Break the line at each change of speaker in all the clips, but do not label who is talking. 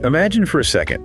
Imagine for a second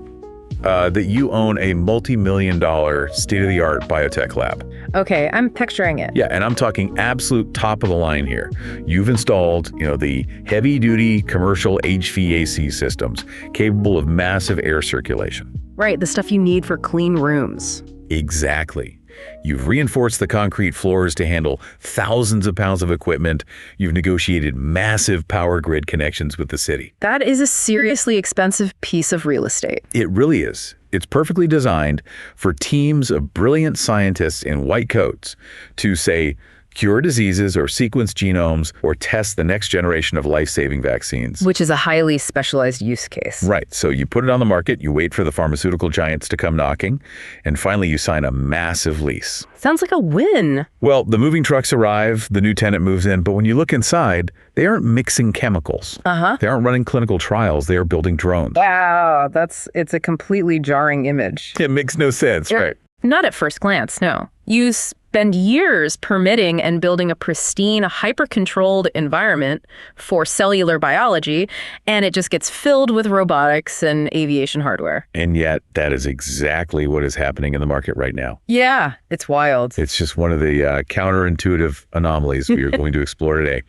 that you own a multi-million-dollar state-of-the-art biotech lab.
Okay, I'm picturing it.
Yeah, and I'm talking absolute top of the line here. You've installed, the heavy-duty commercial HVAC systems capable of massive air circulation.
Right, the stuff you need for clean rooms.
Exactly. You've reinforced the concrete floors to handle thousands of pounds of equipment. You've negotiated massive power grid connections with the city.
That is a seriously expensive piece of real estate.
It really is. It's perfectly designed for teams of brilliant scientists in white coats to, say, cure diseases or sequence genomes or test the next generation of life-saving vaccines.
Which is a highly specialized use case.
Right. So you put it on the market, you wait for the pharmaceutical giants to come knocking, and finally you sign a massive lease.
Sounds like a win.
Well, the moving trucks arrive, the new tenant moves in, but when you look inside, they aren't mixing chemicals. They aren't running clinical trials, they are building drones.
Wow, it's a completely jarring image.
It makes no sense, right?
Not at first glance, no. You spend years permitting and building a pristine, hyper-controlled environment for cellular biology, and it just gets filled with robotics and aviation hardware.
And yet, that is exactly what is happening in the market right now.
Yeah, it's wild.
It's just one of the counterintuitive anomalies we are going to explore today.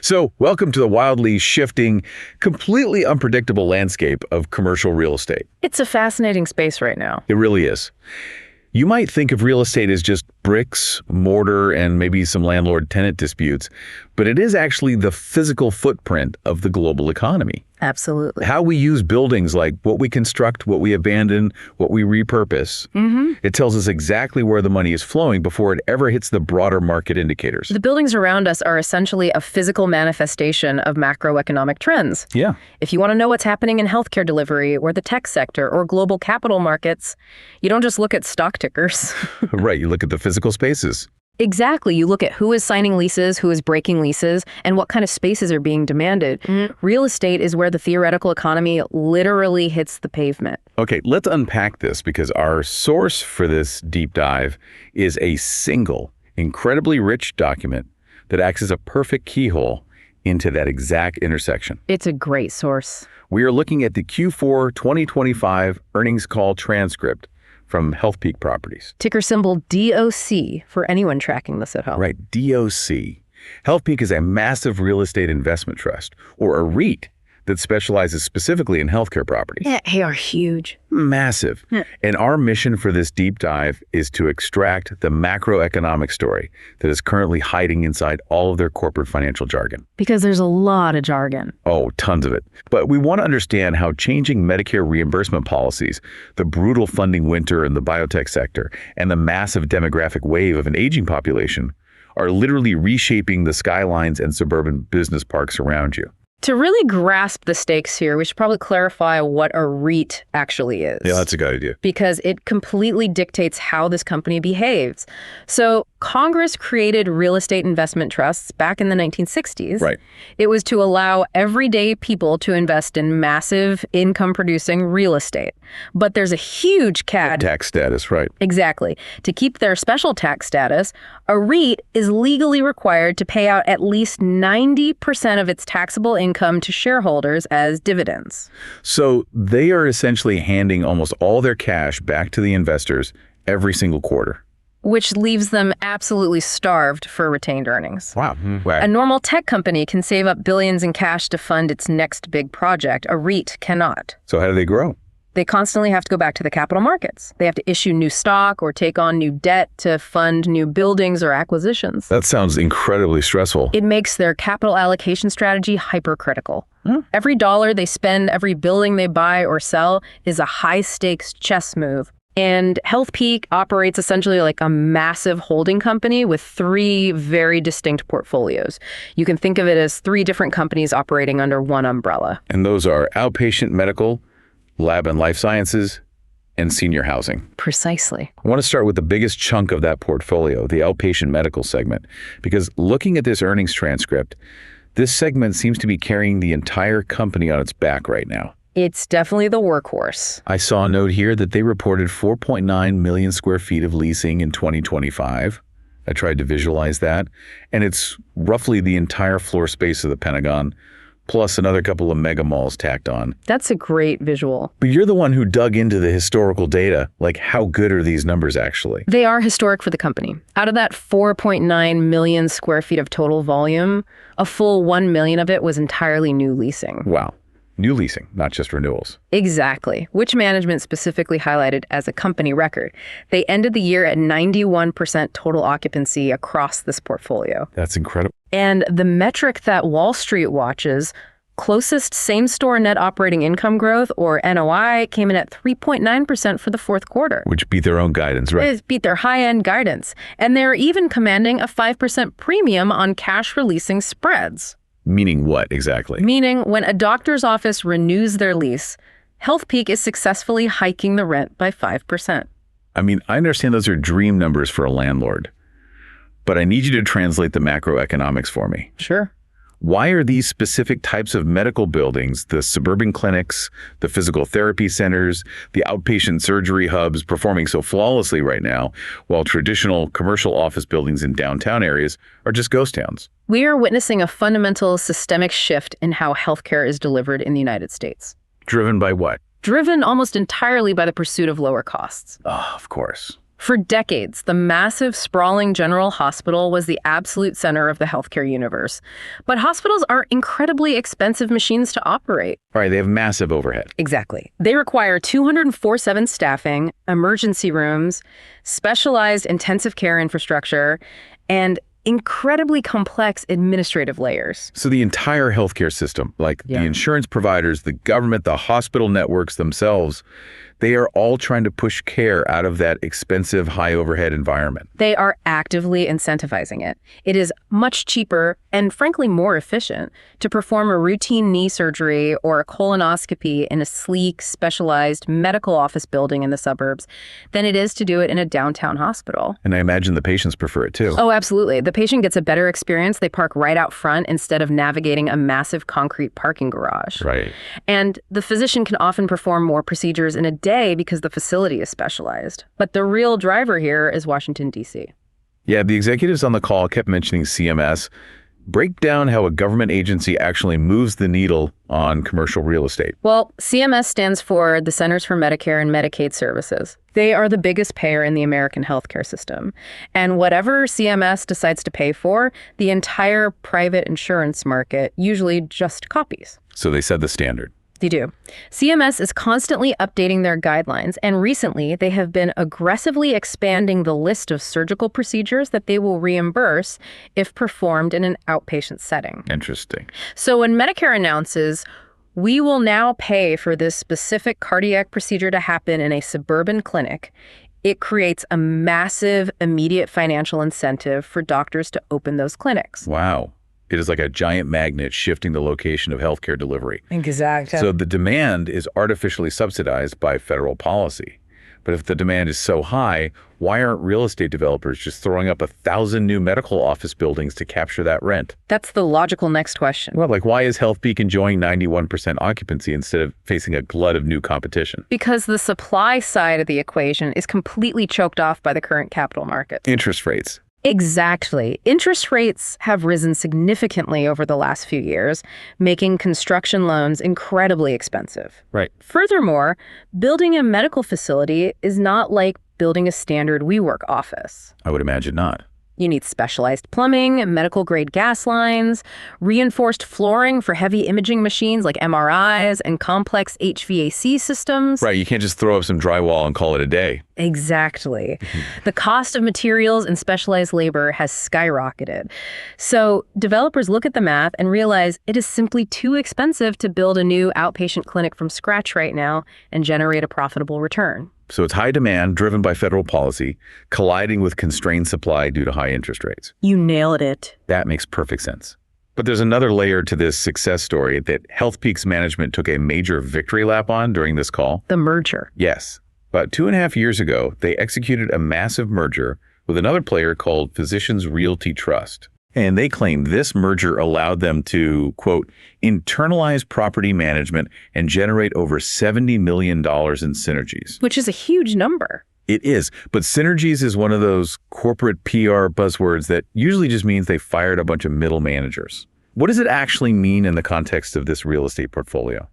So, welcome to the wildly shifting, completely unpredictable landscape of commercial real estate.
It's a fascinating space right now.
It really is. You might think of real estate as just bricks, mortar, and maybe some landlord-tenant disputes, but it is actually the physical footprint of the global economy.
Absolutely.
How we use buildings, like what we construct, what we abandon, what we repurpose. It tells us exactly where the money is flowing before it ever hits the broader market indicators.
The buildings around us are essentially a physical manifestation of macroeconomic trends.
Yeah.
If you want to know what's happening in healthcare delivery or the tech sector or global capital markets, you don't just look at stock tickers.
Right, you look at the physical spaces.
Exactly. You look at who is signing leases, who is breaking leases, and what kind of spaces are being demanded. Real estate is where the theoretical economy literally hits the pavement.
Okay, let's unpack this because our source for this deep dive is a single, incredibly rich document that acts as a perfect keyhole into that exact intersection.
It's a great source.
We are looking at the Q4 2025 earnings call transcript from HealthPeak Properties.
Ticker symbol DOC for anyone tracking this at home.
Right, DOC. HealthPeak is a massive real estate investment trust, or a REIT, that specializes specifically in healthcare properties.
Yeah, they are huge.
Massive. And our mission for this deep dive is to extract the macroeconomic story that is currently hiding inside all of their corporate financial jargon.
Because there's a lot of jargon.
Oh, tons of it. But we want to understand how changing Medicare reimbursement policies, the brutal funding winter in the biotech sector, and the massive demographic wave of an aging population are literally reshaping the skylines and suburban business parks around you.
To really grasp the stakes here, we should probably clarify what a REIT actually is.
Yeah, that's a good idea.
Because it completely dictates how this company behaves. So Congress created real estate investment trusts back in the 1960s.
Right.
It was to allow everyday people to invest in massive income-producing real estate. But there's a huge catch.
Tax status, right.
Exactly. To keep their special tax status, a REIT is legally required to pay out at least 90% of its taxable income to shareholders as dividends.
So they are essentially handing almost all their cash back to the investors every single quarter.
Which leaves them absolutely starved for retained earnings.
Wow.
A normal tech company can save up billions in cash to fund its next big project. A REIT cannot.
So how do they grow?
They constantly have to go back to the capital markets. They have to issue new stock or take on new debt to fund new buildings or acquisitions.
That sounds incredibly stressful.
It makes their capital allocation strategy hypercritical. Every dollar they spend, every building they buy or sell is a high-stakes chess move. And HealthPeak operates essentially like a massive holding company with three very distinct portfolios. You can think of it as three different companies operating under one umbrella.
And those are outpatient medical, lab and life sciences, and senior housing.
Precisely.
I want to start with the biggest chunk of that portfolio, the outpatient medical segment, because looking at this earnings transcript, this segment seems to be carrying the entire company on its back right now.
It's definitely the workhorse.
I saw a note here that they reported 4.9 million square feet of leasing in 2025. I tried to visualize that, and it's roughly the entire floor space of the Pentagon, plus another couple of mega malls tacked on.
That's a great visual.
But you're the one who dug into the historical data. Like, how good are these numbers actually?
They are historic for the company. Out of that 4.9 million square feet of total volume, a full 1 million of it was entirely new leasing.
Wow. New leasing, not just renewals.
Exactly, which management specifically highlighted as a company record. They ended the year at 91% total occupancy across this portfolio.
That's incredible.
And the metric that Wall Street watches, closest same-store net operating income growth, or NOI, came in at 3.9% for the fourth quarter.
Which beat their own guidance, right?
It beat their high-end guidance. And they're even commanding a 5% premium on cash releasing spreads.
Meaning what exactly?
Meaning when a doctor's office renews their lease, HealthPeak is successfully hiking the rent by 5%.
I mean, I understand those are dream numbers for a landlord, but I need you to translate the macroeconomics for me.
Sure.
Why are these specific types of medical buildings, the suburban clinics, the physical therapy centers, the outpatient surgery hubs, performing so flawlessly right now, while traditional commercial office buildings in downtown areas are just ghost towns?
We are witnessing a fundamental systemic shift in how healthcare is delivered in the United States.
Driven by what?
Driven almost entirely by the pursuit of lower costs.
Oh, of course.
For decades, the massive, sprawling general hospital was the absolute center of the healthcare universe. But hospitals are incredibly expensive machines to operate.
All right, they have massive overhead.
Exactly. They require 24/7 staffing, emergency rooms, specialized intensive care infrastructure, and incredibly complex administrative layers.
So the entire healthcare system, like the insurance providers, the government, the hospital networks themselves, they are all trying to push care out of that expensive, high overhead environment.
They are actively incentivizing it. It is much cheaper and frankly more efficient to perform a routine knee surgery or a colonoscopy in a sleek, specialized medical office building in the suburbs than it is to do it in a downtown hospital.
And I imagine the patients prefer it too.
Oh, absolutely. The patient gets a better experience. They park right out front instead of navigating a massive concrete parking garage.
Right.
And the physician can often perform more procedures in a day because the facility is specialized. But the real driver here is Washington, D.C.
Yeah, the executives on the call kept mentioning CMS. Break down how a government agency actually moves the needle on commercial real estate.
Well, CMS stands for the Centers for Medicare and Medicaid Services. They are the biggest payer in the American healthcare system. And whatever CMS decides to pay for, the entire private insurance market usually just copies.
So they set the standard.
They do. CMS is constantly updating their guidelines, and recently they have been aggressively expanding the list of surgical procedures that they will reimburse if performed in an outpatient setting.
Interesting.
So when Medicare announces, we will now pay for this specific cardiac procedure to happen in a suburban clinic, it creates a massive, immediate financial incentive for doctors to open those clinics.
Wow. It is like a giant magnet shifting the location of healthcare delivery.
Exactly.
So the demand is artificially subsidized by federal policy. But if the demand is so high, why aren't real estate developers just throwing up 1,000 new medical office buildings to capture that rent?
That's the logical next question.
Well, like why is HealthPeak enjoying 91% occupancy instead of facing a glut of new competition?
Because the supply side of the equation is completely choked off by the current capital market.
Interest rates.
Exactly. Interest rates have risen significantly over the last few years, making construction loans incredibly expensive.
Right.
Furthermore, building a medical facility is not like building a standard WeWork office.
I would imagine not.
You need specialized plumbing, medical-grade gas lines, reinforced flooring for heavy imaging machines like MRIs, and complex HVAC systems.
Right, you can't just throw up some drywall and call it a day.
Exactly. The cost of materials and specialized labor has skyrocketed. So developers look at the math and realize it is simply too expensive to build a new outpatient clinic from scratch right now and generate a profitable return.
So it's high demand driven by federal policy, colliding with constrained supply due to high interest rates.
You nailed it.
That makes perfect sense. But there's another layer to this success story that HealthPeak's management took a major victory lap on during this call.
The merger.
Yes. About 2.5 years ago, they executed a massive merger with another player called Physicians Realty Trust. And they claim this merger allowed them to, quote, internalize property management and generate over $70 million in synergies.
Which is a huge number.
It is. But synergies is one of those corporate PR buzzwords that usually just means they fired a bunch of middle managers. What does it actually mean in the context of this real estate portfolio?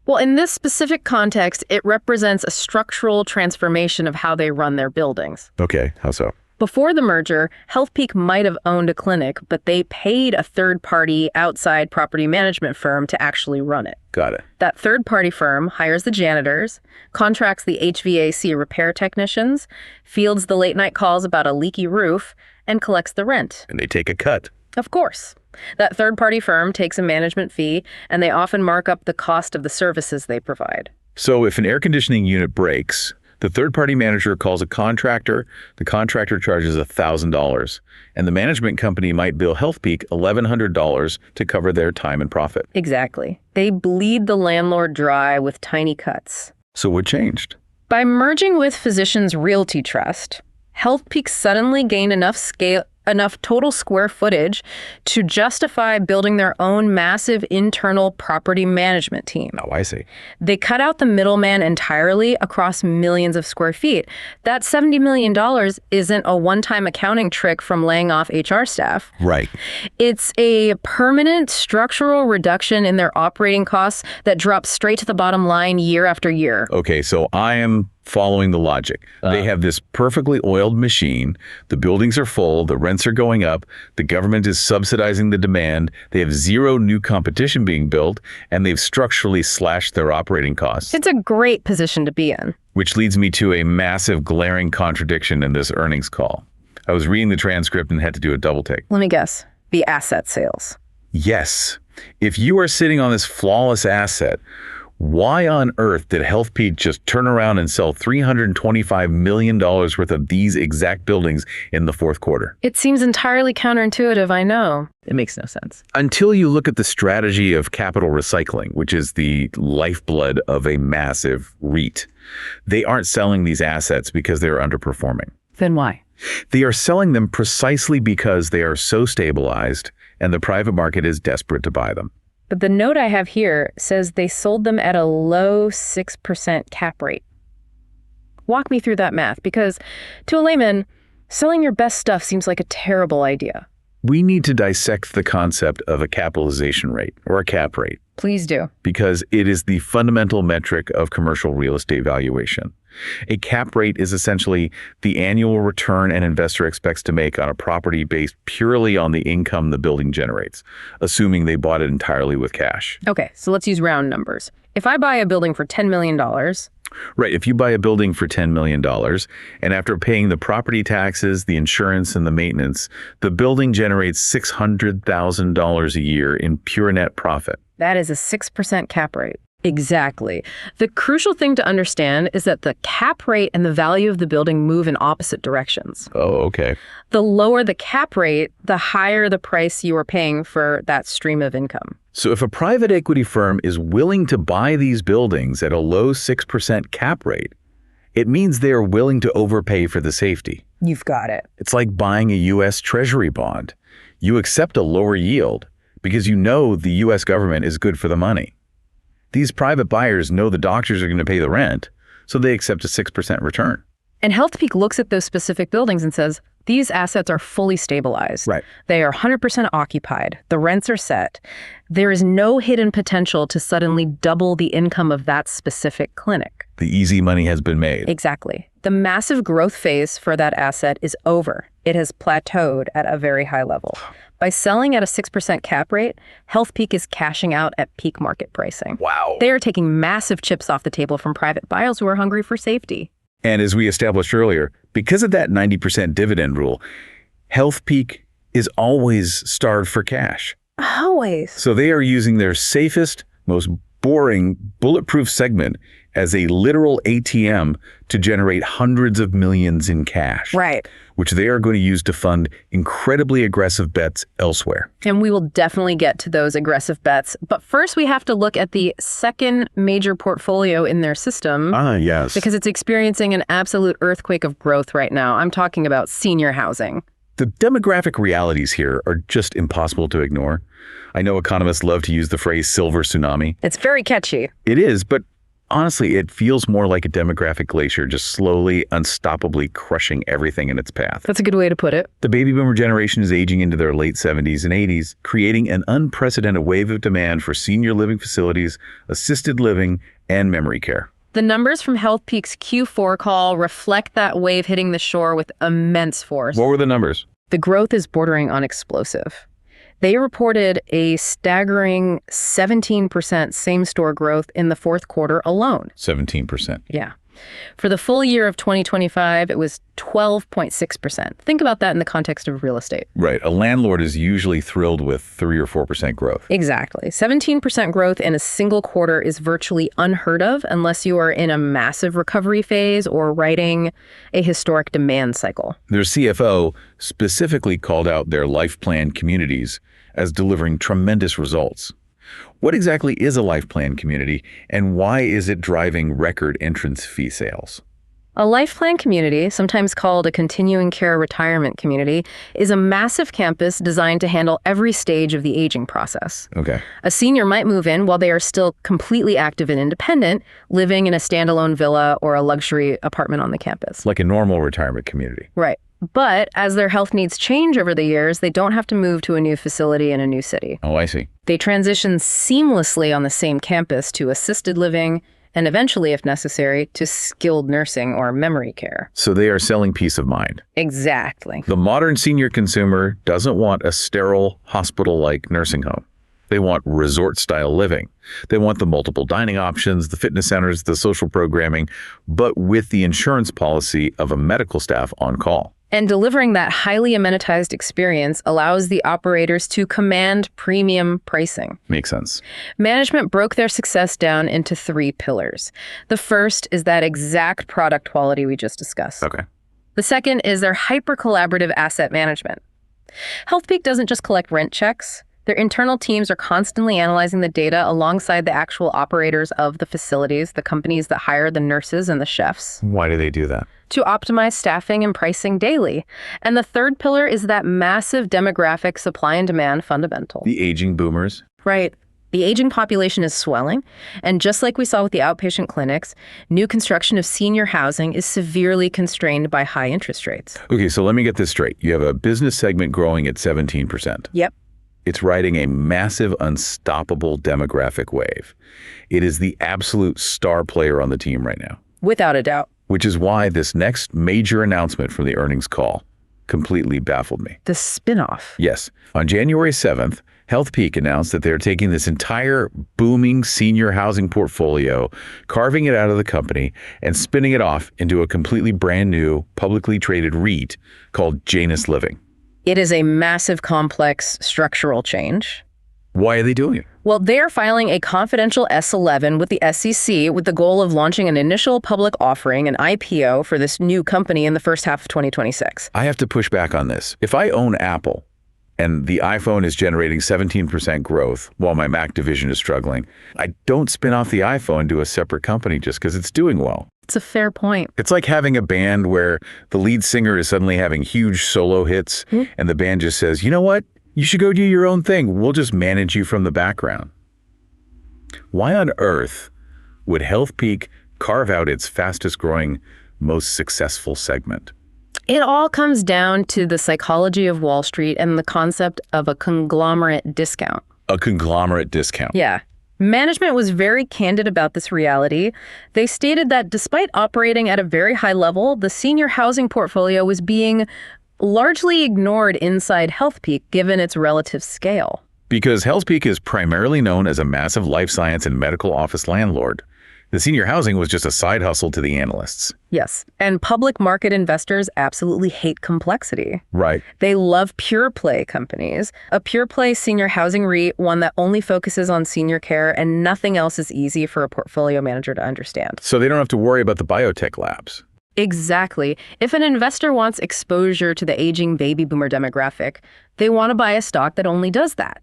Well, in this specific context, it represents a structural transformation of how they run their buildings.
Okay, how so?
Before the merger, HealthPeak might have owned a clinic, but they paid a third-party outside property management firm to actually run it.
Got it.
That third-party firm hires the janitors, contracts the HVAC repair technicians, fields the late-night calls about a leaky roof, and collects the rent.
And they take a cut.
Of course. That third-party firm takes a management fee, and they often mark up the cost of the services they provide.
So if an air conditioning unit breaks, the third-party manager calls a contractor, the contractor charges $1,000, and the management company might bill HealthPeak $1,100 to cover their time and profit.
Exactly. They bleed the landlord dry with tiny cuts.
So what changed?
By merging with Physicians Realty Trust, HealthPeak suddenly gained enough total square footage to justify building their own massive internal property management team.
Oh, I see.
They cut out the middleman entirely across millions of square feet. That $70 million isn't a one-time accounting trick from laying off HR staff.
Right.
It's a permanent structural reduction in their operating costs that drops straight to the bottom line year after year.
Okay, so I am following the logic. They have this perfectly oiled machine. The buildings are full. The rents are going up. The government is subsidizing the demand. They have zero new competition being built, and they've structurally slashed their operating costs.
It's a great position to be in.
Which leads me to a massive glaring contradiction in this earnings call. I was reading the transcript and had to do a double take.
Let me guess. The asset sales.
Yes. If you are sitting on this flawless asset, why on earth did HealthPeak just turn around and sell $325 million worth of these exact buildings in the fourth quarter?
It seems entirely counterintuitive, I know. It makes no sense.
Until you look at the strategy of capital recycling, which is the lifeblood of a massive REIT. They aren't selling these assets because they're underperforming.
Then why?
They are selling them precisely because they are so stabilized and the private market is desperate to buy them.
But the note I have here says they sold them at a low 6% cap rate. Walk me through that math, because to a layman, selling your best stuff seems like a terrible idea.
We need to dissect the concept of a capitalization rate, or a cap rate.
Please do.
Because it is the fundamental metric of commercial real estate valuation. A cap rate is essentially the annual return an investor expects to make on a property based purely on the income the building generates, assuming they bought it entirely with cash.
Okay, so let's use round numbers. If I buy a building for $10 million...
Right, if you buy a building for $10 million, and after paying the property taxes, the insurance, and the maintenance, the building generates $600,000 a year in pure net profit.
That is a 6% cap rate. Exactly. The crucial thing to understand is that the cap rate and the value of the building move in opposite directions.
Oh, okay.
The lower the cap rate, the higher the price you are paying for that stream of income.
So if a private equity firm is willing to buy these buildings at a low 6% cap rate, it means they are willing to overpay for the safety.
You've got it.
It's like buying a U.S. Treasury bond. You accept a lower yield because you know the U.S. government is good for the money. These private buyers know the doctors are going to pay the rent, so they accept a 6% return.
And HealthPeak looks at those specific buildings and says, these assets are fully stabilized.
Right.
They are 100% occupied. The rents are set. There is no hidden potential to suddenly double the income of that specific clinic.
The easy money has been made.
Exactly. The massive growth phase for that asset is over. It has plateaued at a very high level. By selling at a 6% cap rate, HealthPeak is cashing out at peak market pricing.
Wow.
They are taking massive chips off the table from private buyers who are hungry for safety.
And as we established earlier, because of that 90% dividend rule, HealthPeak is always starved for cash.
Always.
So they are using their safest, most boring, bulletproof segment as a literal ATM to generate hundreds of millions in cash.
Right.
Which they are going to use to fund incredibly aggressive bets elsewhere.
And we will definitely get to those aggressive bets. But first, we have to look at the second major portfolio in their system.
Yes.
Because it's experiencing an absolute earthquake of growth right now. I'm talking about senior housing.
The demographic realities here are just impossible to ignore. I know economists love to use the phrase silver tsunami.
It's very catchy.
It is, but Honestly, it feels more like a demographic glacier just slowly, unstoppably crushing everything in its path.
That's a good way to put it.
The baby boomer generation is aging into their late 70s and 80s, creating an unprecedented wave of demand for senior living facilities, assisted living, and memory care.
The numbers from HealthPeak's Q4 call reflect that wave hitting the shore with immense force.
What were the numbers?
The growth is bordering on explosive. They reported a staggering 17% same-store growth in the fourth quarter alone.
17%.
Yeah. For the full year of 2025, it was 12.6%. Think about that in the context of real estate.
Right. A landlord is usually thrilled with 3 or 4% growth.
Exactly. 17% growth in a single quarter is virtually unheard of unless you are in a massive recovery phase or riding a historic demand cycle.
Their CFO specifically called out their life plan communities as delivering tremendous results. What exactly is a life plan community, and why is it driving record entrance fee sales?
A life plan community, sometimes called a continuing care retirement community, is a massive campus designed to handle every stage of the aging process.
Okay.
A senior might move in while they are still completely active and independent, living in a standalone villa or a luxury apartment on the campus.
Like a normal retirement community.
Right. But as their health needs change over the years, they don't have to move to a new facility in a new city.
Oh, I see.
They transition seamlessly on the same campus to assisted living and eventually, if necessary, to skilled nursing or memory care.
So they are selling peace of mind.
Exactly.
The modern senior consumer doesn't want a sterile, hospital-like nursing home. They want resort-style living. They want the multiple dining options, the fitness centers, the social programming, but with the insurance policy of a medical staff on call.
And delivering that highly amenitized experience allows the operators to command premium pricing.
Makes sense.
Management broke their success down into 3 pillars. The first is that exact product quality we just discussed.
Okay.
The second is their hyper-collaborative asset management. HealthPeak doesn't just collect rent checks. Their internal teams are constantly analyzing the data alongside the actual operators of the facilities, the companies that hire the nurses and the chefs,
Why do they do that?
to optimize staffing and pricing daily. And the third pillar is that massive demographic supply and demand fundamental.
The aging boomers.
Right. The aging population is swelling, and just like we saw with the outpatient clinics, new construction of senior housing is severely constrained by high interest rates.
Okay, so let me get this straight. You have a business segment growing at 17%.
Yep.
It's riding a massive, unstoppable demographic wave. It is the absolute star player on the team right now.
Without a doubt.
Which is why this next major announcement from the earnings call completely baffled me.
The spinoff.
Yes. On January 7th, HealthPeak announced that they're taking this entire booming senior housing portfolio, carving it out of the company, and spinning it off into a completely brand new, publicly traded REIT called Janus Living.
It is a massive, complex structural change.
Why are they doing it?
Well, they're filing a confidential S-11 with the SEC with the goal of launching an initial public offering, an IPO, for this new company in the first half of 2026.
I have to push back on this. If I own Apple and the iPhone is generating 17% growth while my Mac division is struggling, I don't spin off the iPhone into a separate company just because it's doing well.
It's a fair point.
It's like having a band where the lead singer is suddenly having huge solo hits and the band just says, you know what? You should go do your own thing. We'll just manage you from the background. Why on earth would HealthPeak carve out its fastest growing, most successful segment?
It all comes down to the psychology of Wall Street and the concept of a conglomerate discount.
A conglomerate discount.
Yeah. Management was very candid about this reality. They stated that despite operating at a very high level, the senior housing portfolio was being largely ignored inside HealthPeak given its relative scale.
Because HealthPeak is primarily known as a massive life science and medical office landlord, the senior housing was just a side hustle to the analysts.
Yes, and public market investors absolutely hate complexity.
Right.
They love pure play companies. A pure play senior housing REIT, one that only focuses on senior care and nothing else is easy for a portfolio manager to understand.
So they don't have to worry about the biotech labs.
Exactly. If an investor wants exposure to the aging baby boomer demographic, they want to buy a stock that only does that.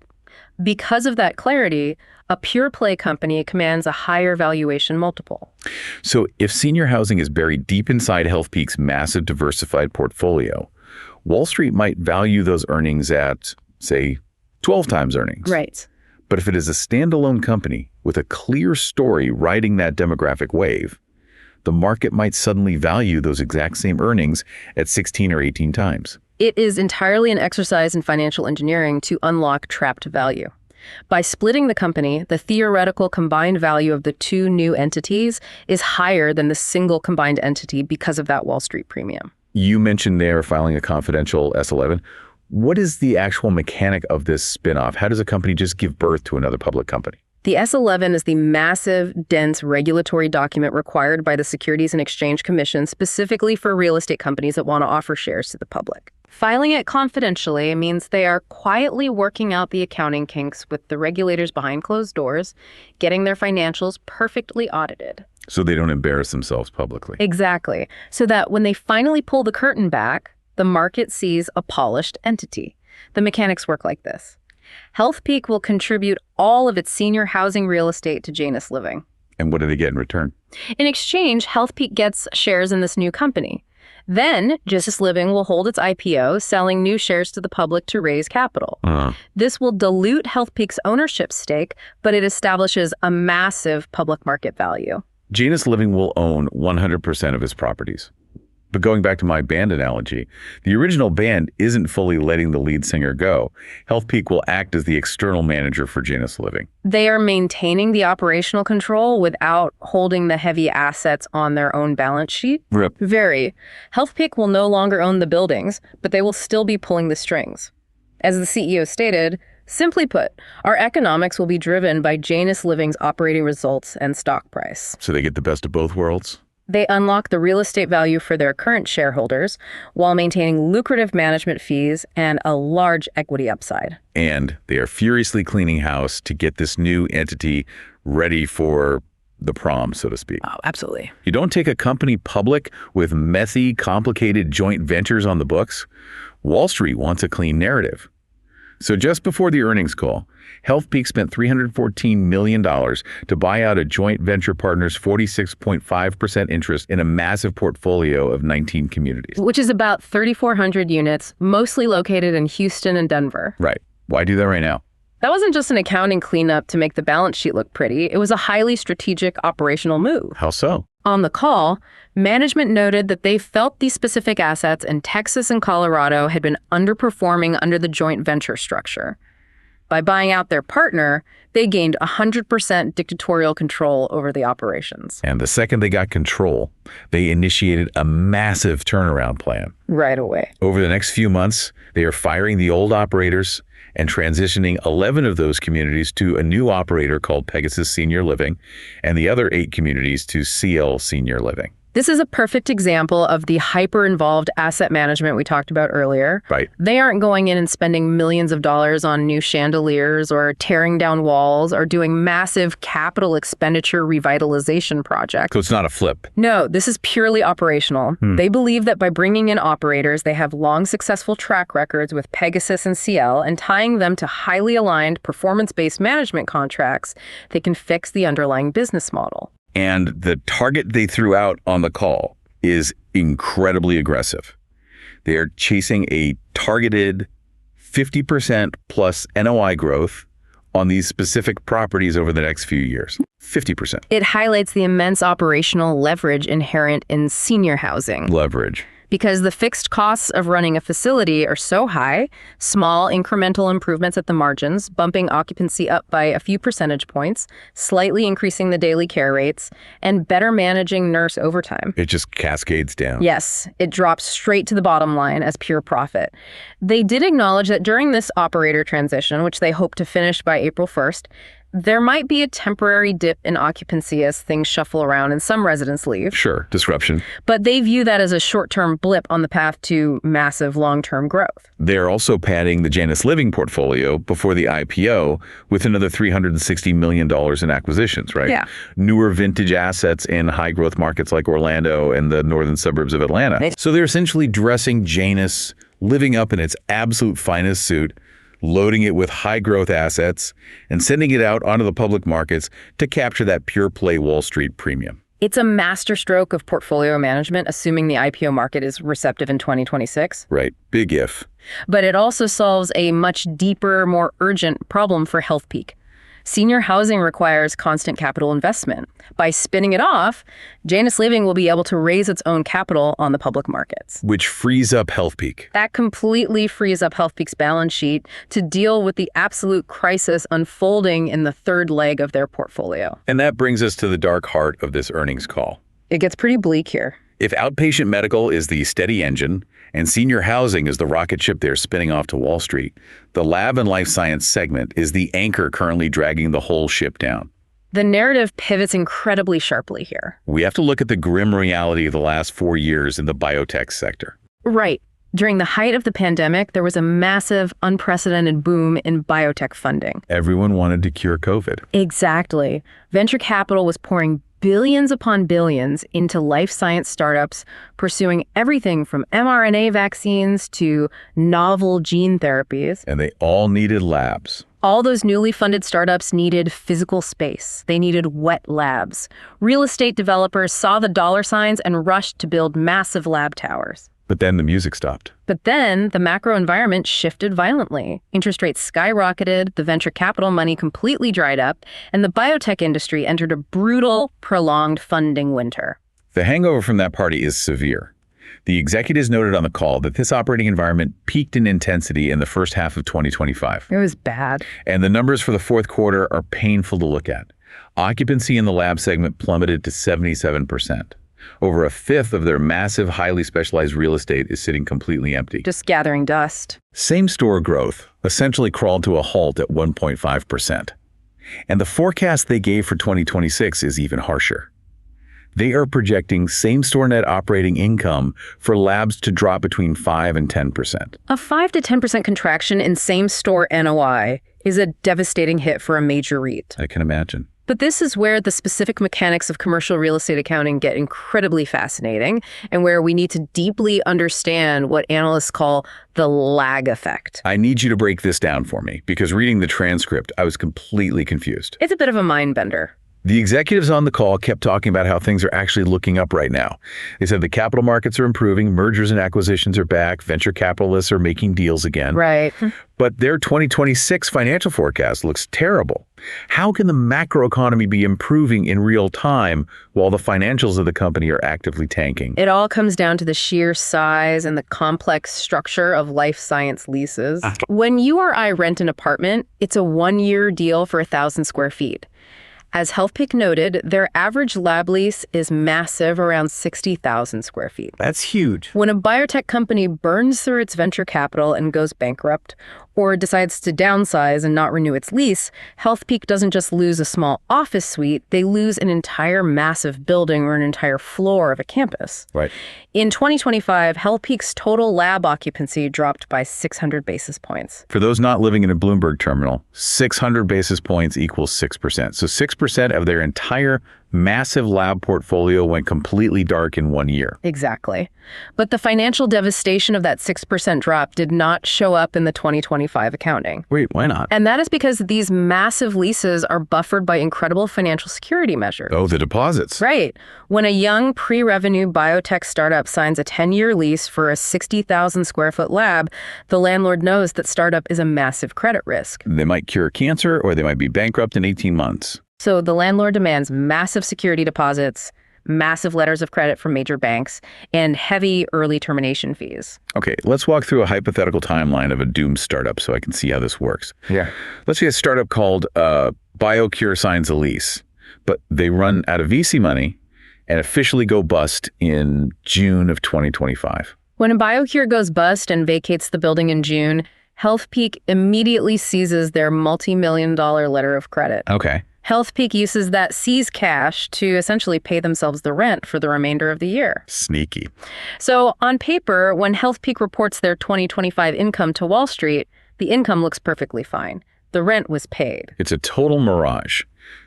Because of that clarity, a pure play company commands a higher valuation multiple.
So if senior housing is buried deep inside HealthPeak's massive diversified portfolio, Wall Street might value those earnings at, say, 12 times earnings.
Right.
But if it is a standalone company with a clear story riding that demographic wave, the market might suddenly value those exact same earnings at 16 or 18 times.
It is entirely an exercise in financial engineering to unlock trapped value. By splitting the company, the theoretical combined value of the two new entities is higher than the single combined entity because of that Wall Street premium.
You mentioned they're filing a confidential S-11. What is the actual mechanic of this spinoff? How does a company just give birth to another public company?
The S-11 is the massive, dense regulatory document required by the Securities and Exchange Commission specifically for real estate companies that want to offer shares to the public. Filing it confidentially means they are quietly working out the accounting kinks with the regulators behind closed doors, getting their financials perfectly audited.
So they don't embarrass themselves publicly.
Exactly. So that when they finally pull the curtain back, the market sees a polished entity. The mechanics work like this. HealthPeak will contribute all of its senior housing real estate to Janus Living.
And what do they get in return?
In exchange, HealthPeak gets shares in this new company. Then, Janus Living will hold its IPO, selling new shares to the public to raise capital. This will dilute HealthPeak's ownership stake, but it establishes a massive public market value.
Janus Living will own 100% of its properties. But going back to my band analogy, the original band isn't fully letting the lead singer go. HealthPeak will act as the external manager for Janus Living.
They are maintaining the operational control without holding the heavy assets on their own balance sheet.
RIP.
Very. HealthPeak will no longer own the buildings, but they will still be pulling the strings. As the CEO stated, simply put, our economics will be driven by Janus Living's operating results and stock price.
So they get the best of both worlds?
They unlock the real estate value for their current shareholders while maintaining lucrative management fees and a large equity upside.
And they are furiously cleaning house to get this new entity ready for the prom, so to speak.
Oh, absolutely.
You don't take a company public with messy, complicated joint ventures on the books. Wall Street wants a clean narrative. So just before the earnings call, HealthPeak spent $314 million to buy out a joint venture partner's 46.5% interest in a massive portfolio of 19 communities.
Which is about 3,400 units, mostly located in Houston and Denver.
Right. Why do that right now?
That wasn't just an accounting cleanup to make the balance sheet look pretty. It was a highly strategic operational move.
How so?
On the call, management noted that they felt these specific assets in Texas and Colorado had been underperforming under the joint venture structure. By buying out their partner, they gained 100% dictatorial control over the operations.
And the second they got control, they initiated a massive turnaround plan.
Right away.
Over the next few months, they are firing the old operators and transitioning 11 of those communities to a new operator called Pegasus Senior Living and the other 8 communities to CL Senior Living.
This is a perfect example of the hyper-involved asset management we talked about earlier.
Right.
They aren't going in and spending millions of dollars on new chandeliers or tearing down walls or doing massive capital expenditure revitalization projects.
So it's not a flip.
No, this is purely operational. They believe that by bringing in operators, they have long successful track records with Pegasus and CL, and tying them to highly aligned performance-based management contracts, they can fix the underlying business model.
And the target they threw out on the call is incredibly aggressive. They are chasing a targeted 50% plus NOI growth on these specific properties over the next few years. 50%.
It highlights the immense operational leverage inherent in senior housing.
Leverage.
Because the fixed costs of running a facility are so high, small incremental improvements at the margins, bumping occupancy up by a few percentage points, slightly increasing the daily care rates, and better managing nurse overtime.
It just cascades down.
Yes, it drops straight to the bottom line as pure profit. They did acknowledge that during this operator transition, which they hope to finish by April 1st, there might be a temporary dip in occupancy as things shuffle around and some residents leave.
Sure, disruption.
But they view that as a short-term blip on the path to massive long-term growth.
They're also padding the Janus Living portfolio before the IPO with another $360 million in acquisitions, right?
Yeah.
Newer vintage assets in high-growth markets like Orlando and the northern suburbs of Atlanta. So they're essentially dressing Janus Living up in its absolute finest suit, loading it with high-growth assets, and sending it out onto the public markets to capture that pure-play Wall Street premium.
It's a masterstroke of portfolio management, assuming the IPO market is receptive in 2026.
Right. Big if.
But it also solves a much deeper, more urgent problem for HealthPeak. Senior housing requires constant capital investment. By spinning it off, Janus Living will be able to raise its own capital on the public markets.
Which frees up HealthPeak.
That completely frees up HealthPeak's balance sheet to deal with the absolute crisis unfolding in the third leg of their portfolio.
And that brings us to the dark heart of this earnings call.
It gets pretty bleak here.
If outpatient medical is the steady engine and senior housing is the rocket ship they're spinning off to Wall Street, the lab and life science segment is the anchor currently dragging the whole ship down.
The narrative pivots incredibly sharply here.
We have to look at the grim reality of the last 4 years in the biotech sector.
Right. During the height of the pandemic, there was a massive, unprecedented boom in biotech funding.
Everyone wanted to cure COVID.
Exactly. Venture capital was pouring billions upon billions into life science startups, pursuing everything from mRNA vaccines to novel gene therapies.
And they all needed labs.
All those newly funded startups needed physical space. They needed wet labs. Real estate developers saw the dollar signs and rushed to build massive lab towers.
But then the music stopped.
But then the macro environment shifted violently. Interest rates skyrocketed, the venture capital money completely dried up, and the biotech industry entered a brutal, prolonged funding winter.
The hangover from that party is severe. The executives noted on the call that this operating environment peaked in intensity in the first half of 2025.
It was bad.
And the numbers for the fourth quarter are painful to look at. Occupancy in the lab segment plummeted to 77%. Over a fifth of their massive, highly specialized real estate is sitting completely empty.
Just gathering dust.
Same-store growth essentially crawled to a halt at 1.5%. And the forecast they gave for 2026 is even harsher. They are projecting same-store net operating income for labs to drop between 5 and 10%.
A 5 to 10% contraction in same-store NOI is a devastating hit for a major REIT.
I can imagine.
But this is where the specific mechanics of commercial real estate accounting get incredibly fascinating and where we need to deeply understand what analysts call the lag effect.
I need you to break this down for me because reading the transcript, I was completely confused.
It's a bit of a mind bender.
The executives on the call kept talking about how things are actually looking up right now. They said the capital markets are improving, mergers and acquisitions are back, venture capitalists are making deals again.
Right.
But their 2026 financial forecast looks terrible. How can the macroeconomy be improving in real time while the financials of the company are actively tanking?
It all comes down to the sheer size and the complex structure of life science leases. When you or I rent an apartment, it's a 1-year deal for 1,000 square feet. As HealthPeak noted, their average lab lease is massive, around 60,000 square feet.
That's huge.
When a biotech company burns through its venture capital and goes bankrupt, or decides to downsize and not renew its lease, HealthPeak doesn't just lose a small office suite, they lose an entire massive building or an entire floor of a campus.
Right.
In 2025, HealthPeak's total lab occupancy dropped by 600 basis points.
For those not living in a Bloomberg terminal, 600 basis points equals 6%. So 6% of their entire massive lab portfolio went completely dark in 1 year.
Exactly. But the financial devastation of that 6% drop did not show up in the 2025 accounting.
Wait, why not?
And that is because these massive leases are buffered by incredible financial security measures.
Oh, the deposits.
Right. When a young pre-revenue biotech startup signs a 10-year lease for a 60,000 square foot lab, the landlord knows that startup is a massive credit risk.
They might cure cancer or they might be bankrupt in 18 months.
So the landlord demands massive security deposits, massive letters of credit from major banks, and heavy early termination fees.
Okay, let's walk through a hypothetical timeline of a doomed startup so I can see how this works.
Yeah.
Let's say a startup called BioCure signs a lease, but they run out of VC money and officially go bust in June of 2025.
When a BioCure goes bust and vacates the building in June, HealthPeak immediately seizes their multi-million-dollar letter of credit.
Okay.
HealthPeak uses that seized cash to essentially pay themselves the rent for the remainder of the year.
Sneaky.
So on paper, when HealthPeak reports their 2025 income to Wall Street, the income looks perfectly fine. The rent was paid.
It's a total mirage.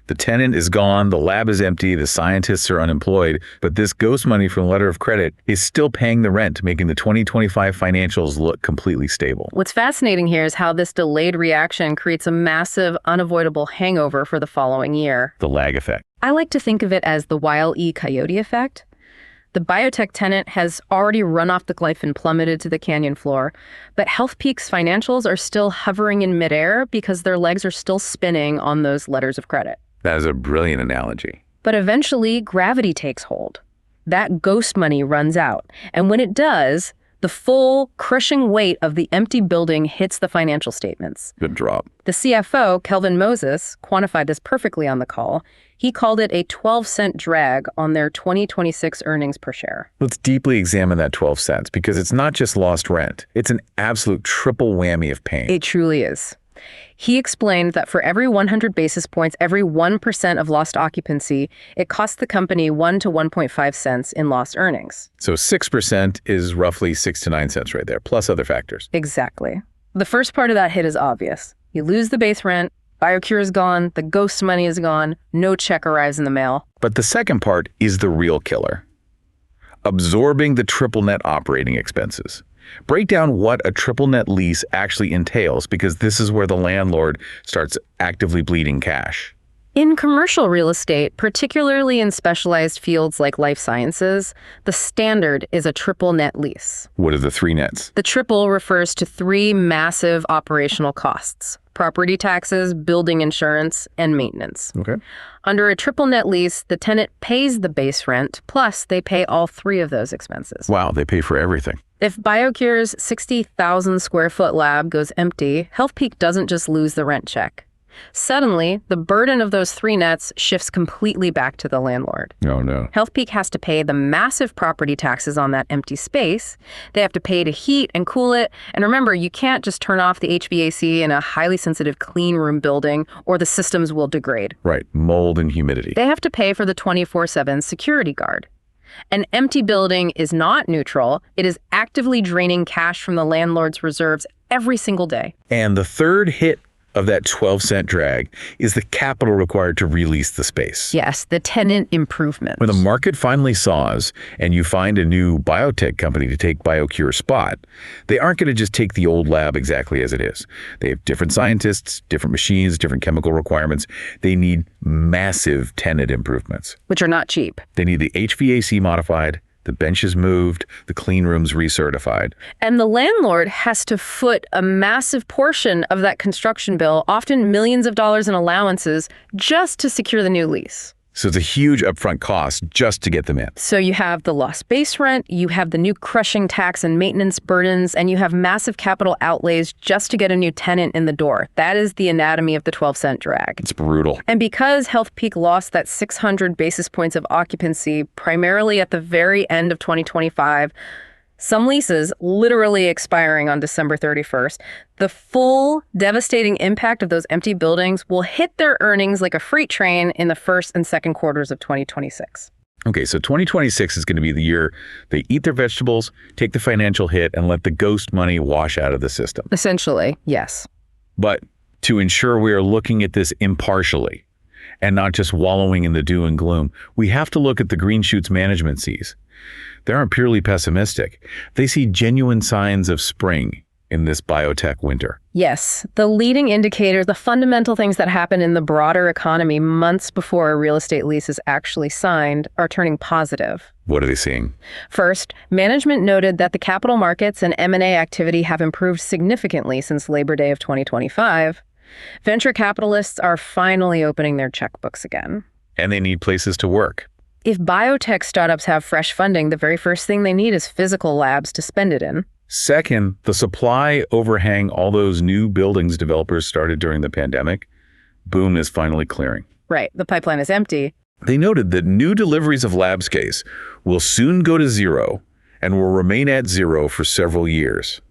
The tenant is gone, the lab is empty, the scientists are unemployed, but this ghost money from letter of credit is still paying the rent, making the 2025 financials look completely stable.
What's fascinating here is how this delayed reaction creates a massive, unavoidable hangover for the following year.
The lag effect.
I like to think of it as the Wile E. Coyote effect. The biotech tenant has already run off the cliff and plummeted to the canyon floor, but HealthPeak's financials are still hovering in midair because their legs are still spinning on those letters of credit.
That is a brilliant analogy.
But eventually, gravity takes hold. That ghost money runs out, and when it does, the full, crushing weight of the empty building hits the financial statements.
Good drop.
The CFO, Kelvin Moses, quantified this perfectly on the call. He called it a 12-cent drag on their 2026 earnings per share.
Let's deeply examine that 12 cents because it's not just lost rent. It's an absolute triple whammy of pain.
It truly is. He explained that for every 100 basis points, every 1% of lost occupancy, it costs the company 1 to 1.5 cents in lost earnings.
So 6% is roughly 6 to 9 cents right there, plus other factors.
Exactly. The first part of that hit is obvious. You lose the base rent, BioCure is gone, the ghost money is gone, no check arrives in the mail.
But the second part is the real killer. Absorbing the triple net operating expenses. Break down what a triple net lease actually entails because this is where the landlord starts actively bleeding cash.
In commercial real estate, particularly in specialized fields like life sciences, the standard is a triple net lease.
What are the 3 nets?
The triple refers to 3 massive operational costs: property taxes, building insurance, and maintenance.
Okay.
Under a triple net lease, the tenant pays the base rent, plus they pay all 3 of those expenses.
Wow, they pay for everything.
If BioCure's 60,000 square foot lab goes empty, HealthPeak doesn't just lose the rent check. Suddenly, the burden of those 3 nets shifts completely back to the landlord.
Oh, no.
HealthPeak has to pay the massive property taxes on that empty space. They have to pay to heat and cool it. And remember, you can't just turn off the HVAC in a highly sensitive clean room building or the systems will degrade.
Right, mold and humidity.
They have to pay for the 24/7 security guard. An empty building is not neutral. It is actively draining cash from the landlord's reserves every single day.
And the third hit of that 12-cent drag is the capital required to release the space.
Yes, the tenant improvements.
When the market finally saws and you find a new biotech company to take BioCure's spot, they aren't going to just take the old lab exactly as it is. They have different scientists, different machines, different chemical requirements. They need massive tenant improvements.
Which are not cheap.
They need the HVAC modified, the benches moved, the clean rooms recertified.
And the landlord has to foot a massive portion of that construction bill, often millions of dollars in allowances, just to secure the new lease.
So it's a huge upfront cost just to get them in.
So you have the lost base rent, you have the new crushing tax and maintenance burdens, and you have massive capital outlays just to get a new tenant in the door. That is the anatomy of the 12-cent drag.
It's brutal.
And because HealthPeak lost that 600 basis points of occupancy primarily at the very end of 2025, some leases literally expiring on December 31st, the full devastating impact of those empty buildings will hit their earnings like a freight train in the first and second quarters of 2026.
Okay, so 2026 is going to be the year they eat their vegetables, take the financial hit, and let the ghost money wash out of the system.
Essentially, yes.
But to ensure we are looking at this impartially and not just wallowing in the doom and gloom, we have to look at the green shoots management sees. They aren't purely pessimistic. They see genuine signs of spring in this biotech winter.
Yes, the leading indicators, the fundamental things that happen in the broader economy months before a real estate lease is actually signed are turning positive.
What are they seeing?
First, management noted that the capital markets and M&A activity have improved significantly since Labor Day of 2025. Venture capitalists are finally opening their checkbooks again.
And they need places to work.
If biotech startups have fresh funding, the very first thing they need is physical labs to spend it in.
Second, the supply overhang all those new buildings developers started during the pandemic, boom, is finally clearing.
Right, the pipeline is empty.
They noted that new deliveries of lab space will soon go to zero and will remain at zero for several years.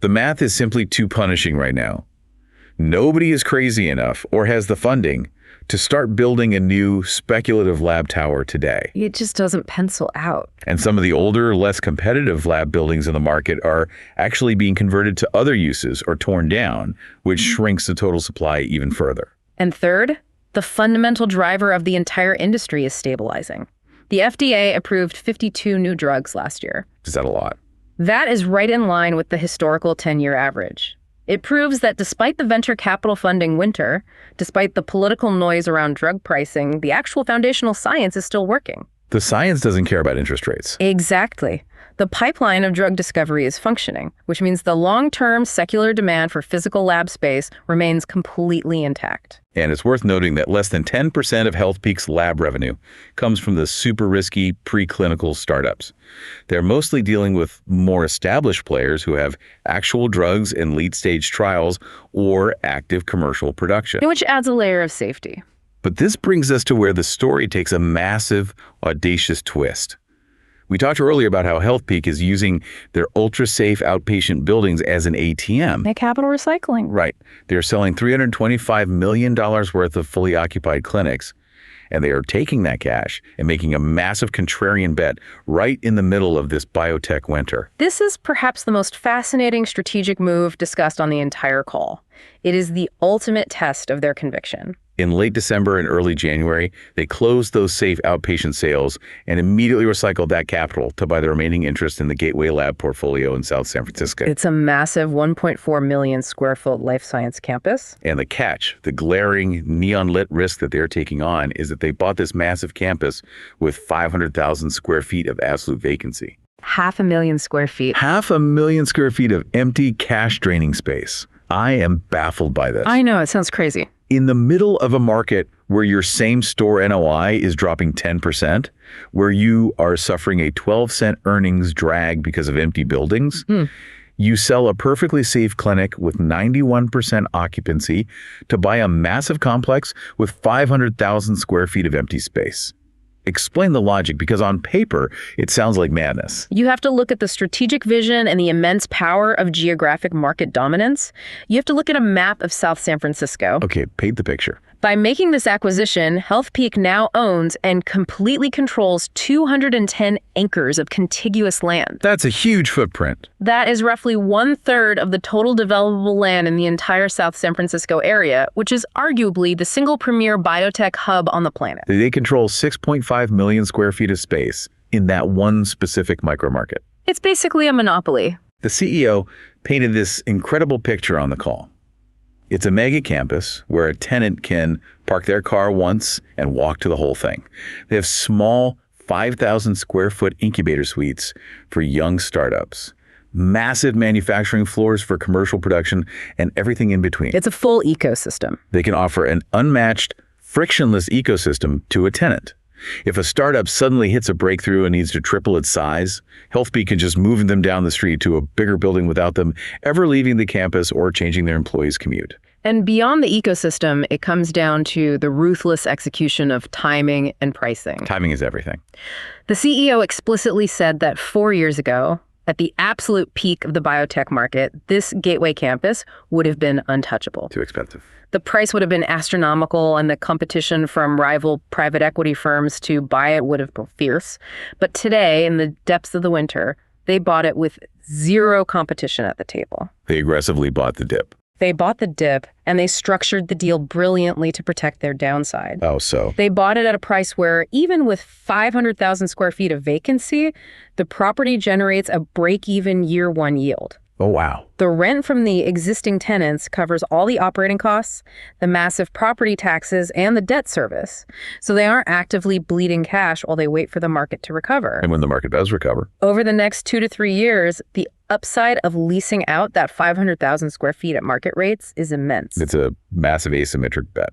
The math is simply too punishing right now. Nobody is crazy enough or has the funding to start building a new speculative lab tower today.
It just doesn't pencil out.
And some of the older, less competitive lab buildings in the market are actually being converted to other uses or torn down, which shrinks the total supply even further.
And third, the fundamental driver of the entire industry is stabilizing. The FDA approved 52 new drugs last year.
Is that a lot?
That is right in line with the historical 10-year average. It proves that despite the venture capital funding winter, despite the political noise around drug pricing, the actual foundational science is still working.
The science doesn't care about interest rates.
Exactly. The pipeline of drug discovery is functioning, which means the long-term secular demand for physical lab space remains completely intact.
And it's worth noting that less than 10% of HealthPeak's lab revenue comes from the super risky preclinical startups. They're mostly dealing with more established players who have actual drugs in late-stage trials or active commercial production.
Which adds a layer of safety.
But this brings us to where the story takes a massive, audacious twist. We talked earlier about how HealthPeak is using their ultra-safe outpatient buildings as an ATM.
Like capital recycling.
Right. They're selling $325 million worth of fully occupied clinics, and they are taking that cash and making a massive contrarian bet right in the middle of this biotech winter.
This is perhaps the most fascinating strategic move discussed on the entire call. It is the ultimate test of their conviction.
In late December and early January, they closed those safe outpatient sales and immediately recycled that capital to buy the remaining interest in the Gateway Lab portfolio in South San Francisco.
It's a massive 1.4 million square foot life science campus.
And the catch, the glaring neon-lit risk that they're taking on is that they bought this massive campus with 500,000 square feet of absolute vacancy.
500,000 square feet.
500,000 square feet of empty cash-draining space. I am baffled by this.
I know, it sounds crazy.
In the middle of a market where your same store NOI is dropping 10%, where you are suffering a 12-cent earnings drag because of empty buildings, you sell a perfectly safe clinic with 91% occupancy to buy a massive complex with 500,000 square feet of empty space. Explain the logic, because on paper, it sounds like madness.
You have to look at the strategic vision and the immense power of geographic market dominance. You have to look at a map of South San Francisco.
Okay, paint the picture.
By making this acquisition, HealthPeak now owns and completely controls 210 acres of contiguous land.
That's a huge footprint.
That is roughly 1/3 of the total developable land in the entire South San Francisco area, which is arguably the single premier biotech hub on the planet.
They control 6.5 million square feet of space in that one specific micromarket.
It's basically a monopoly.
The CEO painted this incredible picture on the call. It's a mega campus where a tenant can park their car once and walk to the whole thing. They have small 5,000 square foot incubator suites for young startups, massive manufacturing floors for commercial production, and everything in between.
It's a full ecosystem.
They can offer an unmatched, frictionless ecosystem to a tenant. If a startup suddenly hits a breakthrough and needs to triple its size, HealthPeak can just move them down the street to a bigger building without them ever leaving the campus or changing their employees' commute.
And beyond the ecosystem, it comes down to the ruthless execution of timing and pricing.
Timing is everything.
The CEO explicitly said that 4 years ago, at the absolute peak of the biotech market, this Gateway campus would have been untouchable.
Too expensive.
The price would have been astronomical, and the competition from rival private equity firms to buy it would have been fierce. But today, in the depths of the winter, they bought it with zero competition at the table.
They aggressively bought the dip.
They bought the dip, and they structured the deal brilliantly to protect their downside.
Oh, so?
They bought it at a price where, even with 500,000 square feet of vacancy, the property generates a break-even year-one yield.
Oh, wow.
The rent from the existing tenants covers all the operating costs, the massive property taxes, and the debt service. So they aren't actively bleeding cash while they wait for the market to recover.
And when the market does recover?
Over the next 2 to 3 years, the upside of leasing out that 500,000 square feet at market rates is immense.
It's a massive asymmetric bet.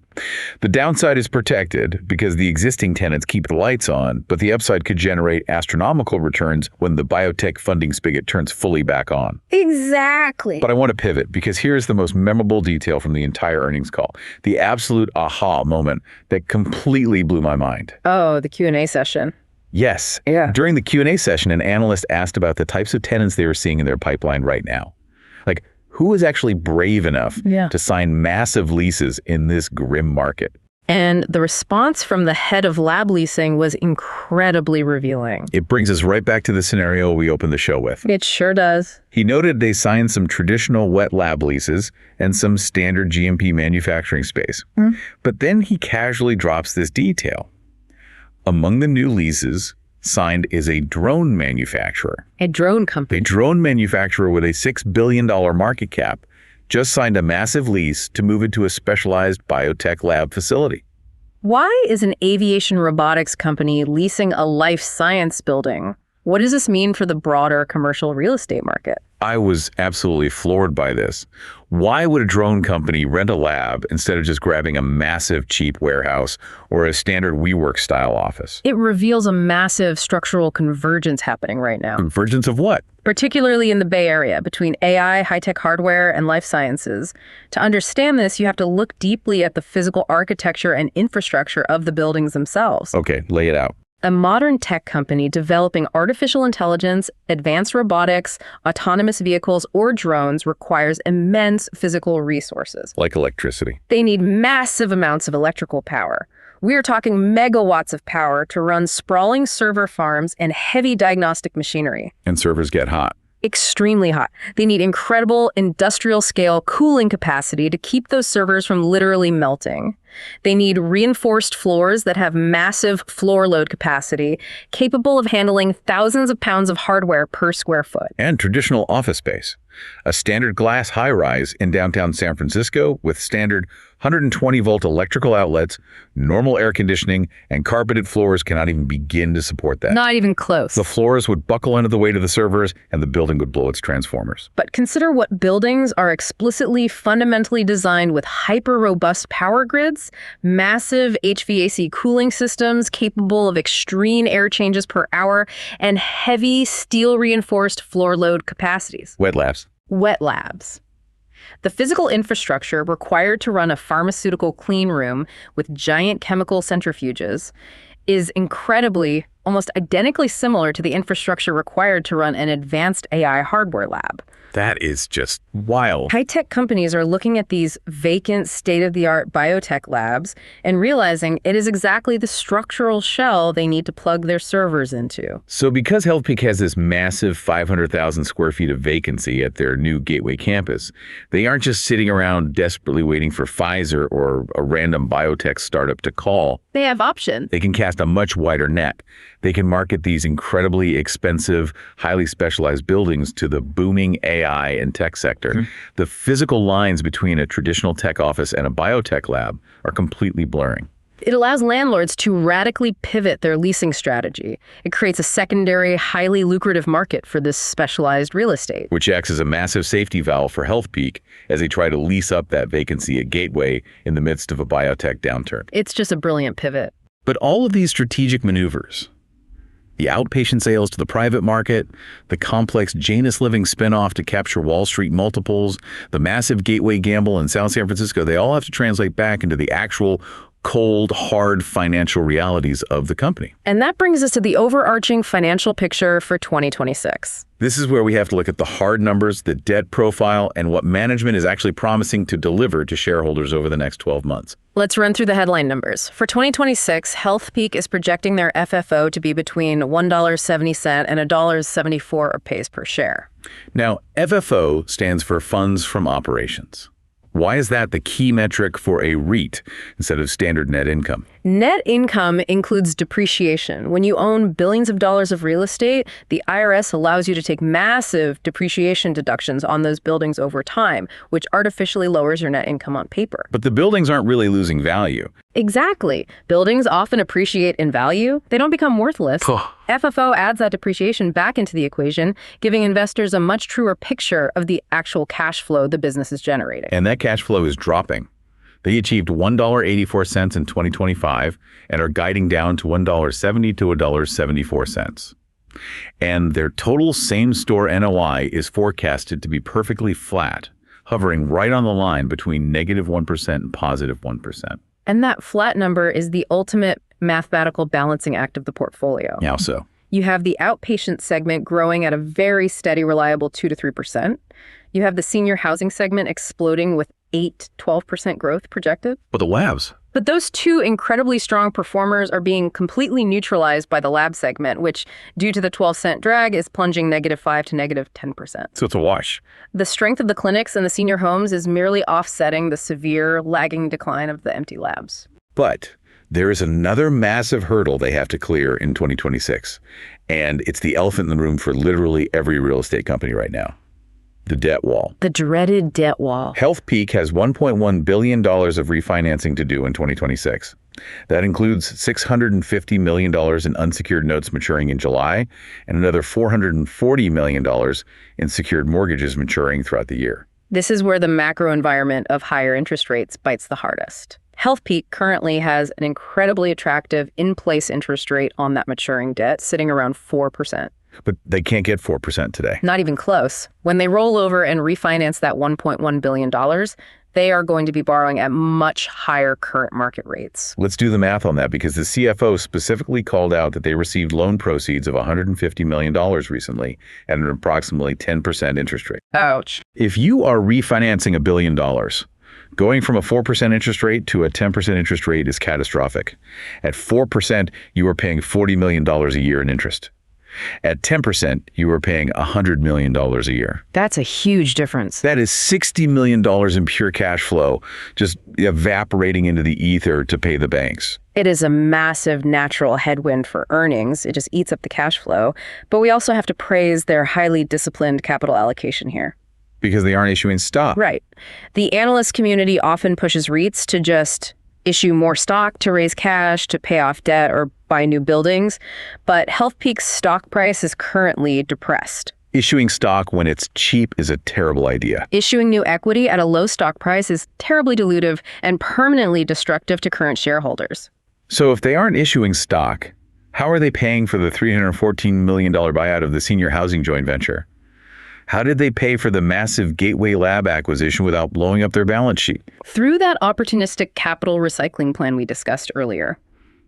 The downside is protected because the existing tenants keep the lights on, but the upside could generate astronomical returns when the biotech funding spigot turns fully back on.
Exactly.
But I want to pivot because here's the most memorable detail from the entire earnings call. The absolute aha moment that completely blew my mind.
Oh, the Q&A session.
Yes.
Yeah.
During the Q&A session, an analyst asked about the types of tenants they were seeing in their pipeline right now. Like, who is actually brave enough to sign massive leases in this grim market?
And the response from the head of lab leasing was incredibly revealing.
It brings us right back to the scenario we opened the show with.
It sure does.
He noted they signed some traditional wet lab leases and some standard GMP manufacturing space. But then he casually drops this detail. Among the new leases signed is a drone manufacturer.
A drone company.
A drone manufacturer with a $6 billion market cap just signed a massive lease to move into a specialized biotech lab facility.
Why is an aviation robotics company leasing a life science building? What does this mean for the broader commercial real estate market?
I was absolutely floored by this. Why would a drone company rent a lab instead of just grabbing a massive, cheap warehouse or a standard WeWork-style office?
It reveals a massive structural convergence happening right now,
Convergence of what?
particularly in the Bay Area between AI, high-tech hardware, and life sciences. To understand this, you have to look deeply at the physical architecture and infrastructure of the buildings themselves.
Okay, lay it out.
A modern tech company developing artificial intelligence, advanced robotics, autonomous vehicles, or drones requires immense physical resources.
Like electricity.
They need massive amounts of electrical power. We are talking megawatts of power to run sprawling server farms and heavy diagnostic machinery.
And servers get hot.
Extremely hot. They need incredible industrial-scale cooling capacity to keep those servers from literally melting. They need reinforced floors that have massive floor load capacity, capable of handling thousands of pounds of hardware per square foot.
And traditional office space. A standard glass high-rise in downtown San Francisco with standard 120-volt electrical outlets, normal air conditioning, and carpeted floors cannot even begin to support that.
Not even close.
The floors would buckle under the weight of the servers, and the building would blow its transformers.
But consider what buildings are explicitly fundamentally designed with hyper-robust power grids, massive HVAC cooling systems capable of extreme air changes per hour, and heavy steel-reinforced floor load capacities.
Wet labs.
Wet labs. The physical infrastructure required to run a pharmaceutical clean room with giant chemical centrifuges is incredibly, almost identically similar to the infrastructure required to run an advanced AI hardware lab.
That is just wild.
High-tech companies are looking at these vacant, state-of-the-art biotech labs and realizing it is exactly the structural shell they need to plug their servers into.
So because HealthPeak has this massive 500,000 square feet of vacancy at their new Gateway campus, they aren't just sitting around desperately waiting for Pfizer or a random biotech startup to call.
They have options.
They can cast a much wider net. They can market these incredibly expensive, highly specialized buildings to the booming AI and tech sector. The physical lines between a traditional tech office and a biotech lab are completely blurring.
It allows landlords to radically pivot their leasing strategy. It creates a secondary, highly lucrative market for this specialized real estate.
Which acts as a massive safety valve for HealthPeak as they try to lease up that vacancy at Gateway in the midst of a biotech downturn.
It's just a brilliant pivot.
But all of these strategic maneuvers, the outpatient sales to the private market, the complex Janus Living spinoff to capture Wall Street multiples, the massive Gateway gamble in South San Francisco, they all have to translate back into the actual cold, hard financial realities of the company.
And that brings us to the overarching financial picture for 2026.
This is where we have to look at the hard numbers, the debt profile, and what management is actually promising to deliver to shareholders over the next 12 months.
Let's run through the headline numbers. For 2026, HealthPeak is projecting their FFO to be between $1.70 and $1.74 pays per share.
Now, FFO stands for Funds from Operations. Why is that the key metric for a REIT instead of standard net income?
Net income includes depreciation. When you own billions of dollars of real estate, the IRS allows you to take massive depreciation deductions on those buildings over time, which artificially lowers your net income on paper.
But the buildings aren't really losing value.
Exactly. Buildings often appreciate in value. They don't become worthless. FFO adds that depreciation back into the equation, giving investors a much truer picture of the actual cash flow the business is generating.
And that cash flow is dropping. They achieved $1.84 in 2025 and are guiding down to $1.70 to $1.74. And their total same-store NOI is forecasted to be perfectly flat, hovering right on the line between -1% and +1%.
And that flat number is the ultimate mathematical balancing act of the portfolio.
How so?
You have the outpatient segment growing at a very steady, reliable 2 to 3%. You have the senior housing segment exploding with 8 to 12% growth projected.
But the labs?
But those two incredibly strong performers are being completely neutralized by the lab segment, which, due to the 12-cent drag, is plunging -5 to -10%.
So it's a wash.
The strength of the clinics and the senior homes is merely offsetting the severe lagging decline of the empty labs.
But there is another massive hurdle they have to clear in 2026, and it's the elephant in the room for literally every real estate company right now. The debt wall.
The dreaded debt wall.
HealthPeak has $1.1 billion of refinancing to do in 2026. That includes $650 million in unsecured notes maturing in July and another $440 million in secured mortgages maturing throughout the year.
This is where the macro environment of higher interest rates bites the hardest. HealthPeak currently has an incredibly attractive in-place interest rate on that maturing debt, sitting around 4%.
But they can't get 4% today.
Not even close. When they roll over and refinance that $1.1 billion, they are going to be borrowing at much higher current market rates.
Let's do the math on that, because the CFO specifically called out that they received loan proceeds of $150 million recently at an approximately 10% interest rate.
Ouch.
If you are refinancing $1 billion, going from a 4% interest rate to a 10% interest rate is catastrophic. At 4%, you are paying $40 million a year in interest. At 10%, you are paying $100 million a year.
That's a huge difference.
That is $60 million in pure cash flow, just evaporating into the ether to pay the banks.
It is a massive natural headwind for earnings. It just eats up the cash flow. But we also have to praise their highly disciplined capital allocation here.
Because they aren't issuing stock.
Right. The analyst community often pushes REITs to just issue more stock to raise cash, to pay off debt, or buy new buildings. But HealthPeak's stock price is currently depressed.
Issuing stock when it's cheap is a terrible idea.
Issuing new equity at a low stock price is terribly dilutive and permanently destructive to current shareholders.
So if they aren't issuing stock, how are they paying for the $314 million buyout of the senior housing joint venture? How did they pay for the massive Gateway Lab acquisition without blowing up their balance sheet?
Through that opportunistic capital recycling plan we discussed earlier.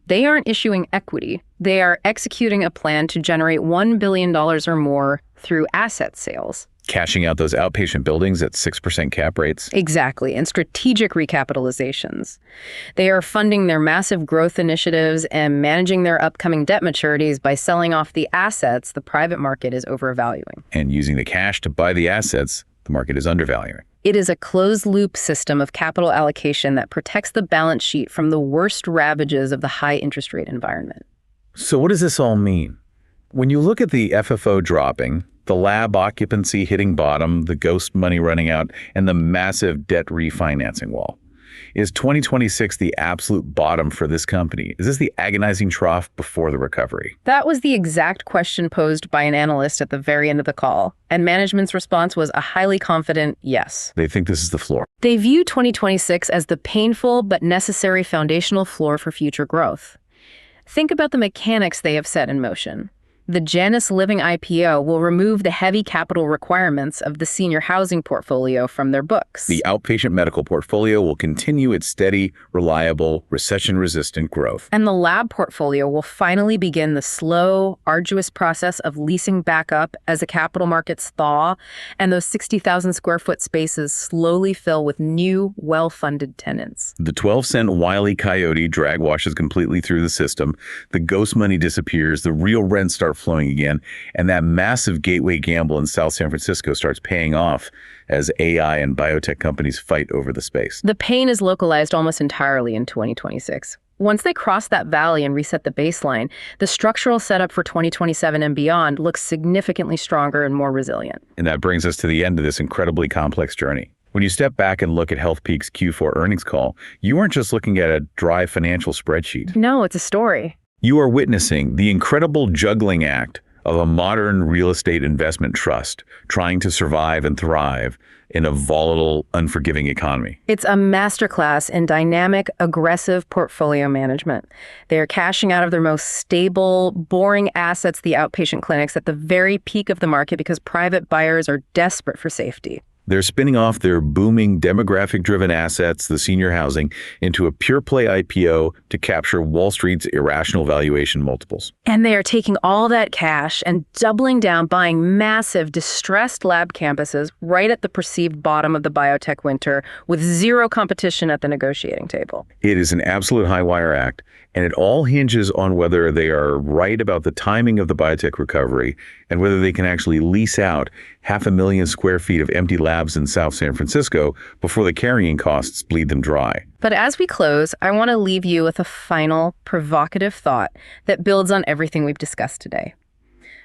They aren't issuing equity. They are executing a plan to generate $1 billion or more through asset sales.
Cashing out those outpatient buildings at 6% cap rates.
Exactly, and strategic recapitalizations. They are funding their massive growth initiatives and managing their upcoming debt maturities by selling off the assets the private market is overvaluing.
And using the cash to buy the assets the market is undervaluing.
It is a closed-loop system of capital allocation that protects the balance sheet from the worst ravages of the high interest rate environment.
So what does this all mean? When you look at the FFO dropping, the lab occupancy hitting bottom, the ghost money running out, and the massive debt refinancing wall, is 2026 the absolute bottom for this company? Is this the agonizing trough before the recovery?
That was the exact question posed by an analyst at the very end of the call, and management's response was a highly confident yes.
They think this is the floor.
They view 2026 as the painful but necessary foundational floor for future growth. Think about the mechanics they have set in motion. The Janus Living IPO will remove the heavy capital requirements of the senior housing portfolio from their books.
The outpatient medical portfolio will continue its steady, reliable, recession-resistant growth.
And the lab portfolio will finally begin the slow, arduous process of leasing back up as the capital markets thaw and those 60,000 square foot spaces slowly fill with new, well-funded tenants.
The 12-cent Wile E. Coyote drag washes completely through the system, the ghost money disappears, the real rents start flowing again, and that massive gateway gamble in South San Francisco starts paying off as AI and biotech companies fight over the space.
The pain is localized almost entirely in 2026. Once they cross that valley and reset the baseline, the structural setup for 2027 and beyond looks significantly stronger and more resilient.
And that brings us to the end of this incredibly complex journey. When you step back and look at HealthPeak's Q4 earnings call, you aren't just looking at a dry financial spreadsheet.
No, it's a story.
You are witnessing the incredible juggling act of a modern real estate investment trust trying to survive and thrive in a volatile, unforgiving economy.
It's a masterclass in dynamic, aggressive portfolio management. They are cashing out of their most stable, boring assets, the outpatient clinics, at the very peak of the market because private buyers are desperate for safety.
They're spinning off their booming demographic-driven assets, the senior housing, into a pure-play IPO to capture Wall Street's irrational valuation multiples.
And they are taking all that cash and doubling down, buying massive, distressed lab campuses right at the perceived bottom of the biotech winter with zero competition at the negotiating table.
It is an absolute high-wire act, and it all hinges on whether they are right about the timing of the biotech recovery and whether they can actually lease out 500,000 square feet of empty labs in South San Francisco before the carrying costs bleed them dry.
But as we close, I want to leave you with a final, provocative thought that builds on everything we've discussed today.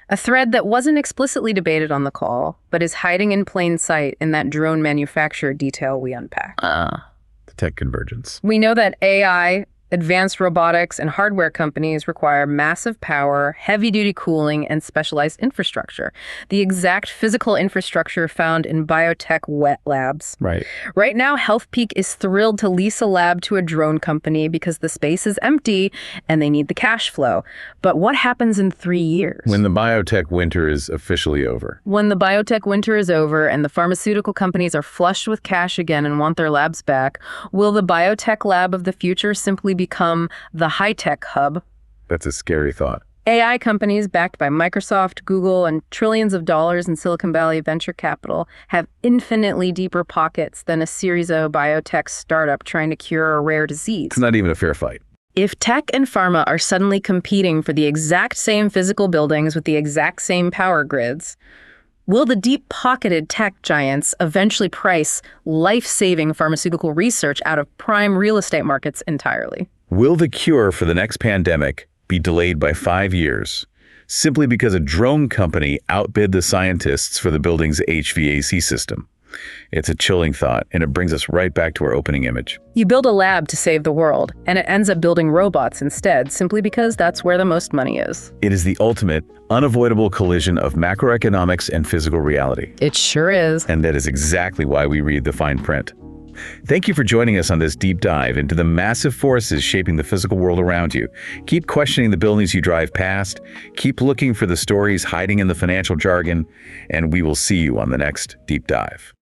A thread that wasn't explicitly debated on the call, but is hiding in plain sight in that drone manufacturer detail we unpacked.
The tech convergence.
We know that AI Advanced robotics and hardware companies require massive power, heavy-duty cooling, and specialized infrastructure. The exact physical infrastructure found in biotech wet labs.
Right.
Right now, HealthPeak is thrilled to lease a lab to a drone company because the space is empty and they need the cash flow. But what happens in 3 years?
When the biotech winter is officially over.
When the biotech winter is over and the pharmaceutical companies are flush with cash again and want their labs back, will the biotech lab of the future simply become the high-tech hub?
That's a scary thought.
AI companies backed by Microsoft, Google, and trillions of dollars in Silicon Valley venture capital have infinitely deeper pockets than a Series O biotech startup trying to cure a rare disease.
It's not even a fair fight.
If tech and pharma are suddenly competing for the exact same physical buildings with the exact same power grids, will the deep-pocketed tech giants eventually price life-saving pharmaceutical research out of prime real estate markets entirely?
Will the cure for the next pandemic be delayed by 5 years simply because a drone company outbid the scientists for the building's HVAC system? It's a chilling thought, and it brings us right back to our opening image.
You build a lab to save the world, and it ends up building robots instead, simply because that's where the most money is.
It is the ultimate, unavoidable collision of macroeconomics and physical reality.
It sure is.
And that is exactly why we read the fine print. Thank you for joining us on this deep dive into the massive forces shaping the physical world around you. Keep questioning the buildings you drive past, keep looking for the stories hiding in the financial jargon, and we will see you on the next deep dive.